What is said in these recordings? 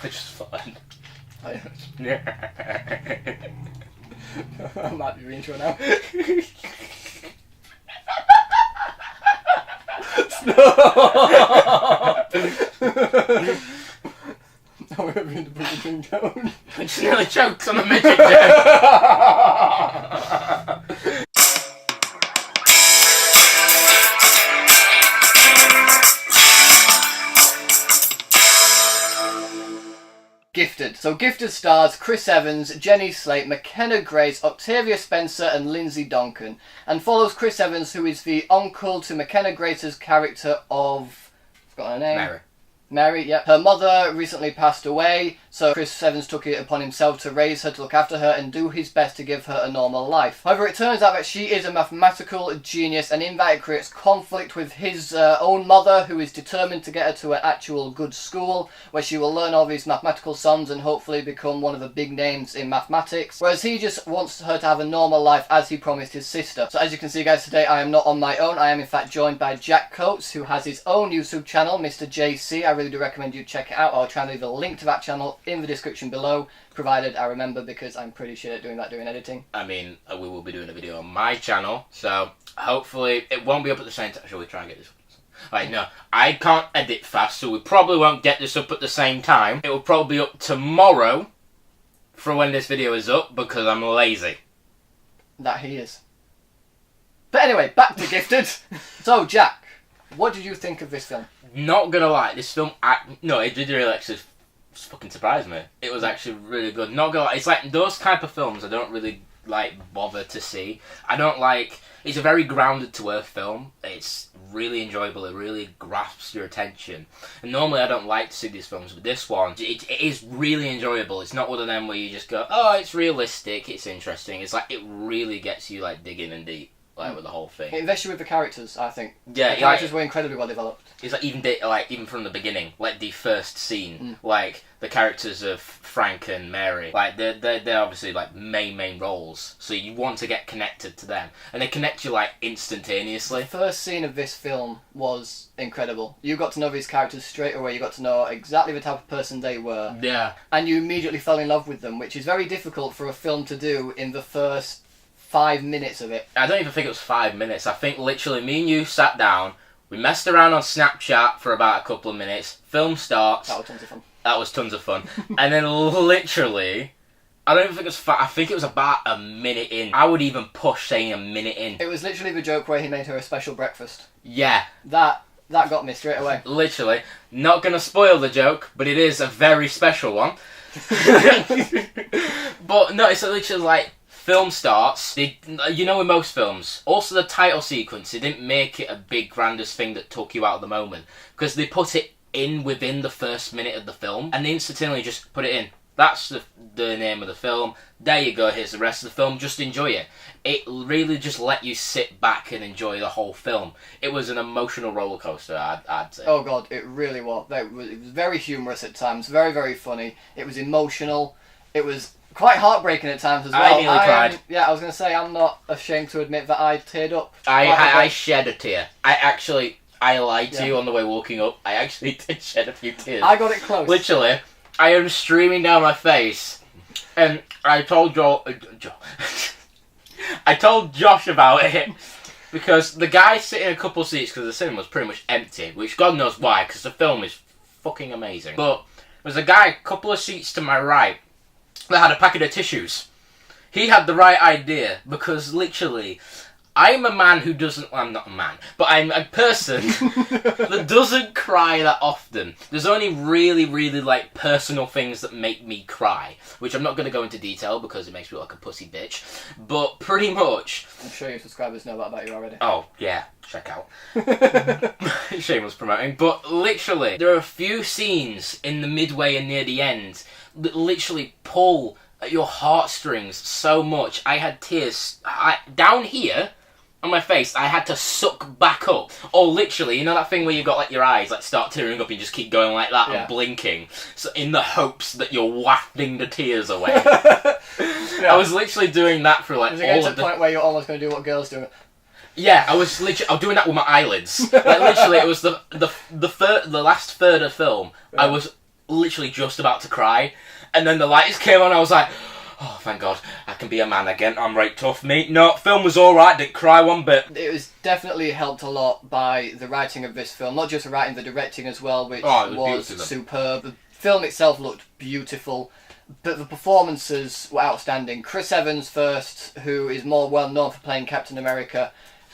Which is fun. I might be reintro now. Stop! Now we're going to put the drink down. I just nearly choked on a midget joke. Gifted. So Gifted stars Chris Evans, Jenny Slate, McKenna Grace, Octavia Spencer and Lindsey Duncan, and follows Chris Evans, who is the uncle to McKenna Grace's character of... I've got her name. Mary, yep. Her mother recently passed away, so Chris Evans took it upon himself to raise her, to look after her, and do his best to give her a normal life. However, it turns out that she is a mathematical genius, and in that it creates conflict with his own mother, who is determined to get her to an actual good school, where she will learn all these mathematical sums and hopefully become one of the big names in mathematics, whereas he just wants her to have a normal life as he promised his sister. So as you can see, guys, today I am not on my own. I am in fact joined by Jak Coates, who has his own YouTube channel, Mr. JC. I really do recommend you check it out. I'll try and leave a link to that channel in the description below, provided I remember, because I'm pretty shit at doing that during editing. I mean, we will be doing a video on my channel, so hopefully it won't be up at the same time. Shall we try and get this up? Like, no, I can't edit fast, so we probably won't get this up at the same time. It will probably be up tomorrow for when this video is up, because I'm lazy. That he is. But anyway, back to Gifted. So, Jak, what did you think of this film? Not gonna lie, this film, it did really actually fucking surprise me. It was actually really good. Not gonna lie, it's like those type of films I don't really like bother to see. I don't like. It's a very grounded to earth film. It's really enjoyable. It really grasps your attention. And normally I don't like to see these films, but this one, it is really enjoyable. It's not one of them where you just go, oh, it's realistic, it's interesting. It's like it really gets you like digging in deep. Like with the whole thing, it invests you with the characters. I think. Yeah, the characters were incredibly well developed. It's like even from the beginning, like the first scene, like the characters of Frank and Mary, like they're obviously like main roles, so you want to get connected to them, and they connect you like instantaneously. The first scene of this film was incredible. You got to know these characters straight away. You got to know exactly the type of person they were. Yeah. And you immediately fell in love with them, which is very difficult for a film to do in the first 5 minutes of it. I don't even think it was 5 minutes. I think literally me and you sat down, we messed around on Snapchat for about a couple of minutes, film starts. That was tons of fun. That was tons of fun. And then literally, I don't even think it was I think it was about a minute in. I would even push saying a minute in. It was literally the joke where he made her a special breakfast. Yeah. That got me straight away. Literally. Not gonna spoil the joke, but it is a very special one. But no, it's literally like, film starts, you know in most films, also the title sequence, they didn't make it a big grandest thing that took you out of the moment, because they put it in within the first minute of the film, and they instantly just put it in. That's the name of the film, there you go, here's the rest of the film, just enjoy it. It really just let you sit back and enjoy the whole film. It was an emotional roller coaster, I'd say. Oh god, it really was. It was very humorous at times, very, very funny. It was emotional, it was quite heartbreaking at times as well. I nearly cried. Yeah, I was going to say, I'm not ashamed to admit that I teared up. I shed a tear. I lied to you on the way walking up. I actually did shed a few tears. I got it close. Literally, I am streaming down my face, and I told I told Josh about it, because the guy sitting a couple seats, because the cinema was pretty much empty, which God knows why, because the film is fucking amazing. But there's a guy a couple of seats to my right that had a packet of tissues. He had the right idea, because literally, I'm a man who doesn't... Well, I'm not a man, but I'm a person that doesn't cry that often. There's only really, really, like, personal things that make me cry, which I'm not going to go into detail because it makes me look like a pussy bitch, but pretty much... I'm sure your subscribers know that about you already. Oh, yeah, check out. Shameless promoting. But literally, there are a few scenes in the midway and near the end that literally pull at your heartstrings so much. I had tears down here on my face. I had to suck back up. Or literally, you know that thing where you got like your eyes like start tearing up and you just keep going like that and blinking, so in the hopes that you're wafting the tears away. I was literally doing that for like all of the point where you're almost going to do what girls do. Yeah, I was doing that with my eyelids. Like literally, it was the last third of film. I was literally just about to cry, and then the lights came on. I was like, oh, thank God, I can be a man again. I'm right tough, mate. No, film was alright, didn't cry one bit. It was definitely helped a lot by the writing of this film. Not just the writing, the directing as well, which was superb. The film itself looked beautiful, but the performances were outstanding. Chris Evans first, who is more well known for playing Captain America,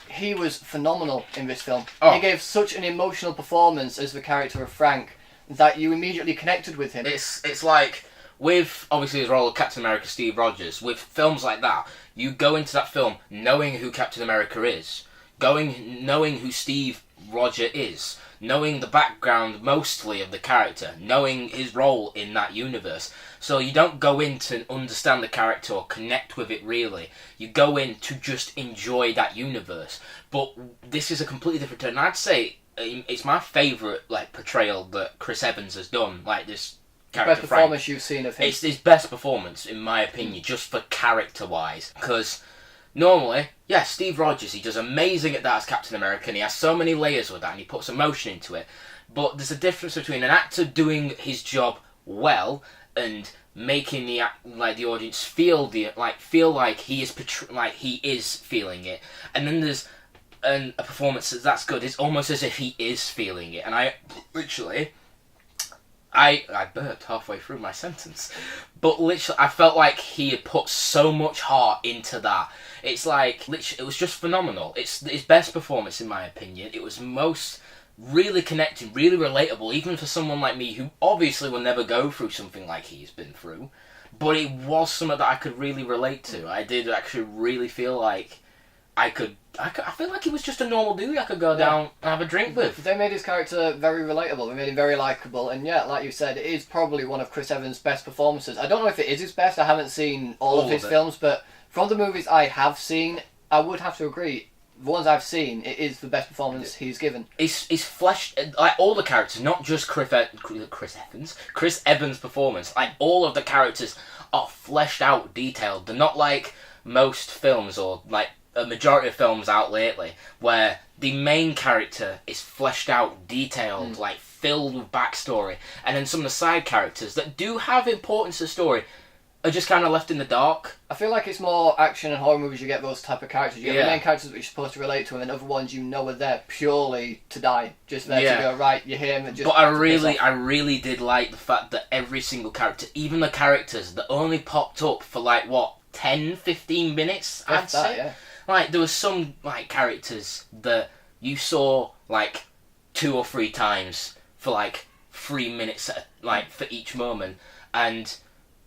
he was phenomenal in this film. Oh. He gave such an emotional performance as the character of Frank that you immediately connected with him. It's like, with, obviously, his role of Captain America, Steve Rogers, with films like that, you go into that film knowing who Captain America is, knowing who Steve Rogers is, knowing the background, mostly, of the character, knowing his role in that universe. So you don't go in to understand the character or connect with it, really. You go in to just enjoy that universe. But this is a completely different turn. I'd say it's my favourite, like, portrayal that Chris Evans has done, like, this best performance you've seen of him. It's his best performance, in my opinion, just for character-wise. Because normally, yeah, Steve Rogers, he does amazing at that as Captain America, and he has so many layers with that, and he puts emotion into it. But there's a difference between an actor doing his job well and making the audience feel like he is feeling it, and then there's a performance that's good. It's almost as if he is feeling it, and I burped halfway through my sentence. But literally, I felt like he had put so much heart into that. It's like, literally, it was just phenomenal. It's his best performance, in my opinion. It was most really connecting, really relatable, even for someone like me who obviously will never go through something like he's been through. But it was something that I could really relate to. I did actually really feel like I feel like he was just a normal dude I could go down and have a drink with. They made his character very relatable. They made him very likeable. And yeah, like you said, it is probably one of Chris Evans' best performances. I don't know if it is his best. I haven't seen all of his films, but from the movies I have seen, I would have to agree. The ones I've seen, it is the best performance he's given. He's fleshed, like, all the characters, not just Chris Evans' performance. Like, all of the characters are fleshed out, detailed. They're not like most films, or like a majority of films out lately, where the main character is fleshed out, detailed, like filled with backstory, and then some of the side characters that do have importance to the story are just kind of left in the dark. I feel like it's more action and horror movies, you get those type of characters. You get the main characters which you're supposed to relate to, and then other ones you know are there purely to die. Just there to go, right, you're him. And just. But I really did like the fact that every single character, even the characters that only popped up for 10, 15 minutes, I'd say. Yeah. Like, there was some, characters that you saw, 2 or 3 times for, 3 minutes, for each moment, and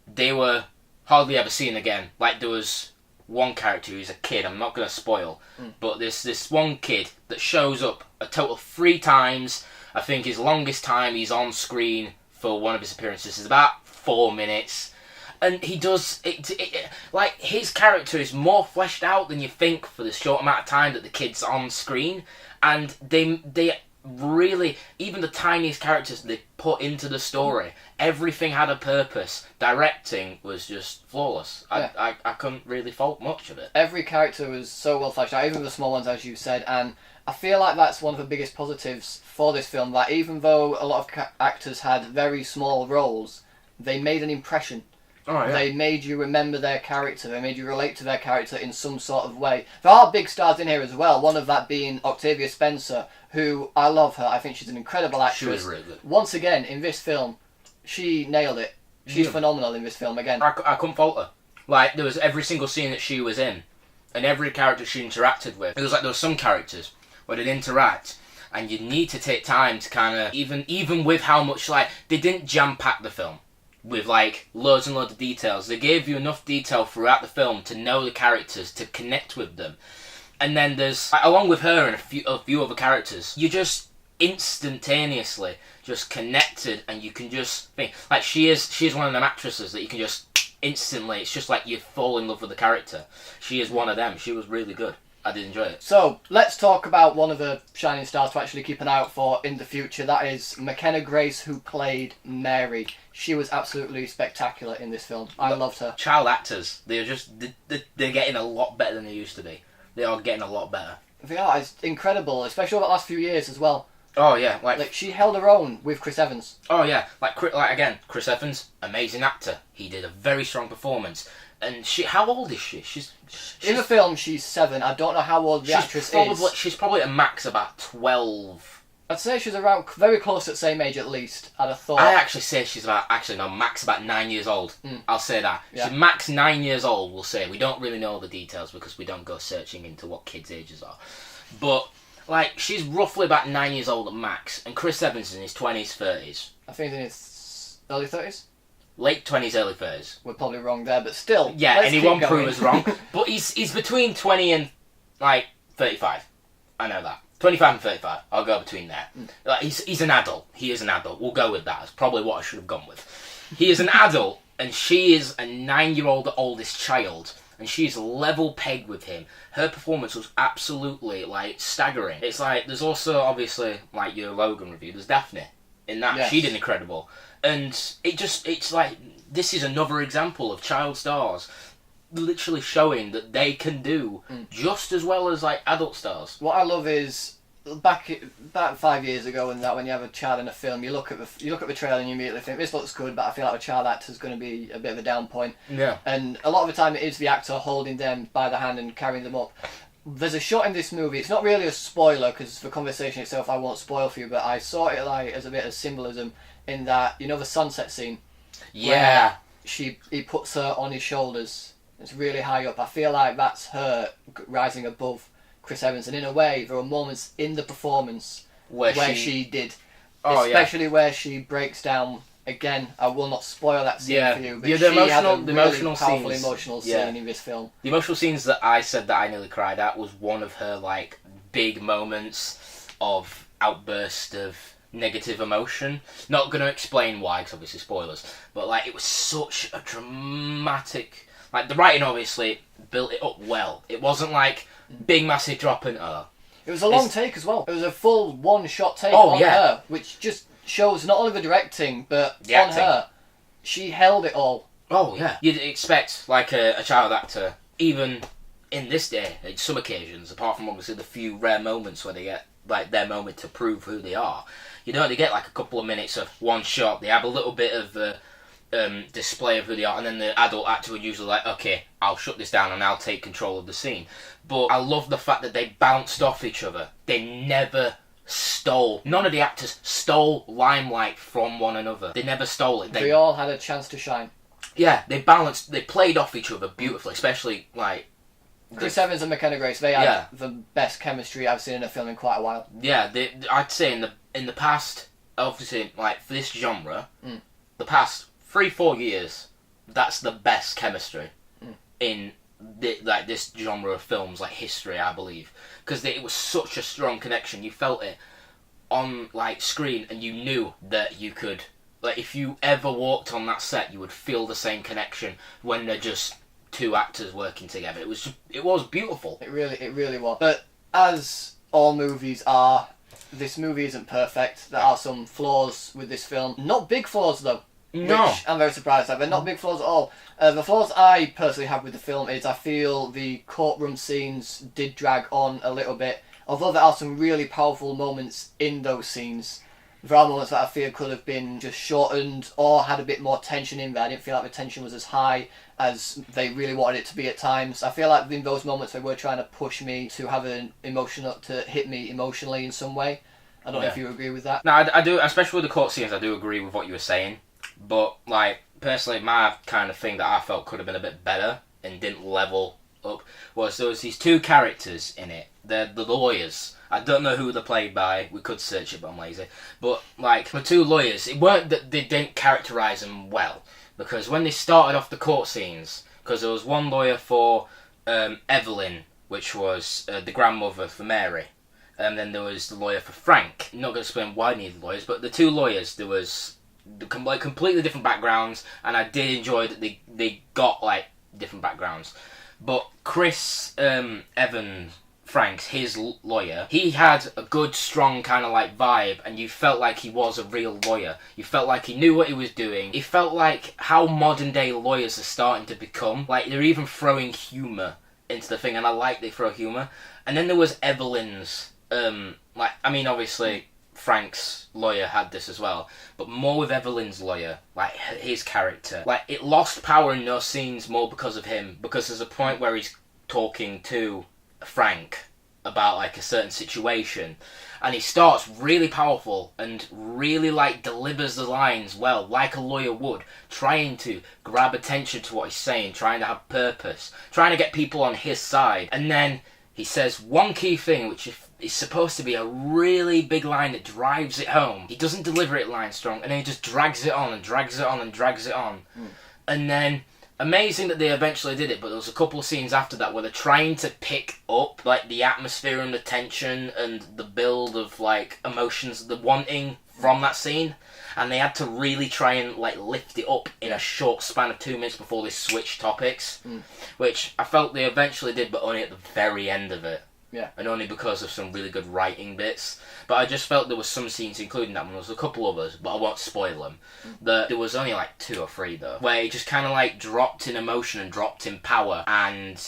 they were hardly ever seen again. There was one character who's a kid, I'm not going to spoil, but there's this one kid that shows up a total of 3 times. I think his longest time he's on screen for one of his appearances is about 4 minutes. And he does his character is more fleshed out than you think for the short amount of time that the kid's on screen, and they really, even the tiniest characters they put into the story, everything had a purpose. Directing was just flawless. I couldn't really fault much of it. Every character was so well fleshed out, even the small ones, as you said, and I feel like that's one of the biggest positives for this film, that even though a lot of actors had very small roles, they made an impression. Oh, yeah. They made you remember their character. They made you relate to their character in some sort of way. There are big stars in here as well. One of that being Octavia Spencer, who I love her. I think she's an incredible actress. She was really good. Once again, in this film, she nailed it. She's phenomenal in this film again. I couldn't fault her. There was every single scene that she was in, and every character she interacted with. It was there were some characters where they'd interact, and you need to take time to kind of, even with how much, they didn't jam-pack the film with loads and loads of details. They gave you enough detail throughout the film to know the characters, to connect with them. And then there's, along with her and a few other characters, you just instantaneously just connected, and you can just think, she is one of them actresses that you can just instantly, it's just you fall in love with the character. She is one of them. She was really good. I did enjoy it. So, let's talk about one of the shining stars to actually keep an eye out for in the future. That is McKenna Grace, who played Mary. She was absolutely spectacular in this film. I loved her. Child actors, they're getting a lot better than they used to be. They are getting a lot better. They are. It's incredible, especially over the last few years as well. Oh yeah, Like she held her own with Chris Evans. Oh yeah, again, Chris Evans, amazing actor. He did a very strong performance. And how old is she? She's in the film. She's 7. I don't know how old the actress is. She's probably at max about 12. I'd say she's around very close to the same age at least. I'd have thought. I actually say she's max about 9 years old. I'll say that. Yeah. She's max 9 years old. We'll say we don't really know the details because we don't go searching into what kids' ages are, but. Like, she's roughly about 9 years old at max, and Chris Evans is in his 20s, 30s. I think he's in his early 30s? Late 20s, early 30s. We're probably wrong there, but still. Yeah, and he won't prove us wrong. But he's between 20 and, 35. I know that. 25 and 35. I'll go between there. Like, he's an adult. He is an adult. We'll go with that. That's probably what I should have gone with. He is an adult, and she is a 9-year-old oldest child. And she's level pegged with him. Her performance was absolutely, staggering. It's there's also, obviously, your Logan review, there's Daphne in that. Yes. She did incredible. And it's like, this is another example of child stars literally showing that they can do just as well as, adult stars. What I love is, back 5 years ago and that, when you have a child in a film, you look at the trailer and you immediately think this looks good, but I feel like the child actor's going to be a bit of a down point. Yeah. And a lot of the time it is the actor holding them by the hand and carrying them up. There's a shot in this movie. It's not really a spoiler because the conversation itself I won't spoil for you, but I saw it as a bit of symbolism in that, the sunset scene. Yeah. He puts her on his shoulders. It's really high up. I feel like that's her rising above Chris Evans, and in a way there were moments in the performance where she did, especially where she breaks down. Again, I will not spoil that scene for you, but she had a really powerful emotional scene in this film. The emotional scenes that I said that I nearly cried at was one of her big moments of outburst of negative emotion. Not going to explain why, because obviously spoilers, but it was such a dramatic. The writing obviously built it up well. It wasn't big massive drop in her. It was a long take as well. It was a full one-shot take on her, which just shows not only the directing, but on her. She held it all. Oh, yeah. You'd expect, a child actor, even in this day, at some occasions, apart from obviously the few rare moments where they get, their moment to prove who they are, you don't only get, a couple of minutes of one shot. They have a little bit of display of who they are, and then the adult actor would usually okay, I'll shut this down and I'll take control of the scene. But I love the fact that they bounced off each other. They never stole. None of the actors stole limelight from one another. They never stole it. They all had a chance to shine. Yeah, they played off each other beautifully, especially Chris Evans and McKenna Grace. They had the best chemistry I've seen in a film in quite a while. Yeah, I'd say in the past, obviously, for this genre, the past 3-4 years, that's the best chemistry in this genre of films, history, I believe, because it was such a strong connection. You felt it on screen, and you knew that you could, if you ever walked on that set, you would feel the same connection when they're just two actors working together. It was beautiful. It really was. But as all movies are, this movie isn't perfect. There are some flaws with this film. Not big flaws though. No. Which I'm very surprised at. They're not big flaws at all. The flaws I personally have with the film is I feel the courtroom scenes did drag on a little bit. Although there are some really powerful moments in those scenes, there are moments that I feel could have been just shortened or had a bit more tension in there. I didn't feel like the tension was as high as they really wanted it to be at times. I feel like in those moments they were trying to push me to have to hit me emotionally in some way. I don't know if you agree with that. No, I do, especially with the court scenes. I do agree with what you were saying. But, personally, my kind of thing that I felt could have been a bit better and didn't level up was there was these two characters in it. They're the lawyers. I don't know who they're played by. We could search it, but I'm lazy. But, the two lawyers, it weren't that they didn't characterise them well. Because when they started off the court scenes, because there was one lawyer for Evelyn, which was the grandmother for Mary. And then there was the lawyer for Frank. I'm not going to explain why I needed lawyers, but the two lawyers, there was completely different backgrounds, and I did enjoy that they got different backgrounds. But Chris Evans, Frank's his lawyer, he had a good strong kind of vibe, and you felt like he was a real lawyer. You felt like he knew what he was doing. It felt like how modern day lawyers are starting to become. They're even throwing humour into the thing, and I like they throw humour. And then there was Evelyn's obviously Frank's lawyer had this as well, but more with Evelyn's lawyer, like his character. Like, it lost power in those scenes more because of him, because there's a point where he's talking to Frank about like a certain situation, and he starts really powerful and really like delivers the lines well, like a lawyer would, trying to grab attention to what he's saying, trying to have purpose, trying to get people on his side, and then he says one key thing which is supposed to be a really big line that drives it home. He doesn't deliver it line strong, and then he just drags it on and drags it on and drags it on. And then, amazing that they eventually did it, but there was a couple of scenes after that where they're trying to pick up like the atmosphere and the tension and the build of like emotions they're wanting from that scene, and they had to really try and like lift it up in a short span of 2 minutes before they switched topics, which I felt they eventually did, but only at the very end of it. Yeah. And only because of some really good writing bits. But I just felt there was some scenes, including that one, there was a couple others, but I won't spoil them. There was only like 2 or 3 though, where it just kind of like dropped in emotion and dropped in power, and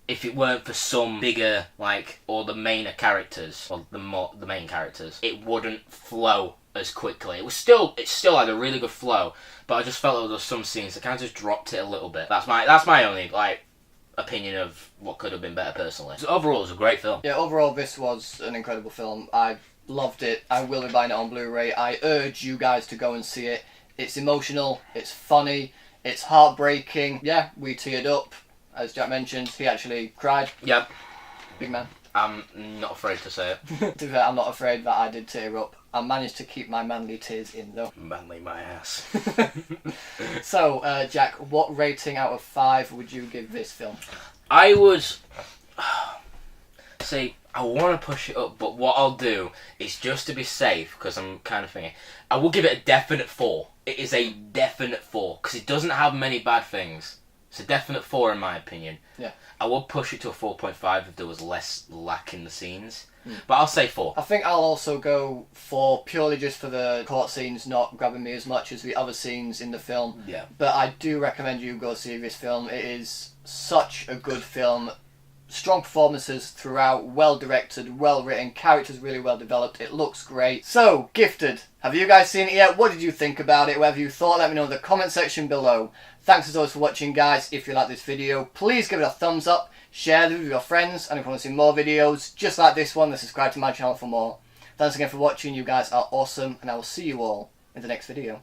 if it weren't for some bigger, like, or the main characters, or the main characters, it wouldn't flow as quickly. It still had a really good flow, but I just felt there was some scenes that kind of just dropped it a little bit. That's my only, like, opinion of what could have been better personally. So overall, it was a great film. Yeah, overall, this was an incredible film. I loved it. I will be buying it on Blu-ray. I urge you guys to go and see it. It's emotional, it's funny, it's heartbreaking. Yeah, we teared up. As Jack mentioned, he actually cried. Yep. Big man. I'm not afraid to say it. To be fair, I'm not afraid that I did tear up. I managed to keep my manly tears in, though. Manly my ass. So, Jack, what rating out of 5 would you give this film? I would... See, I want to push it up, but what I'll do is, just to be safe, because I'm kind of thinking, I will give it a definite 4. It is a definite 4, because it doesn't have many bad things. It's a definite 4 in my opinion. Yeah. I would push it to a 4.5 if there was less lack in the scenes. But I'll say 4. I think I'll also go 4, purely just for the court scenes not grabbing me as much as the other scenes in the film. Yeah. But I do recommend you go see this film. It is such a good film. Strong performances throughout, well directed, well written, characters really well developed. It looks great. So, Gifted. Have you guys seen it yet? What did you think about it? Whatever you thought, let me know in the comment section below. Thanks as always for watching, guys. If you like this video, please give it a thumbs up, share it with your friends, and if you want to see more videos just like this one, then subscribe to my channel for more. Thanks again for watching. You guys are awesome, and I will see you all in the next video.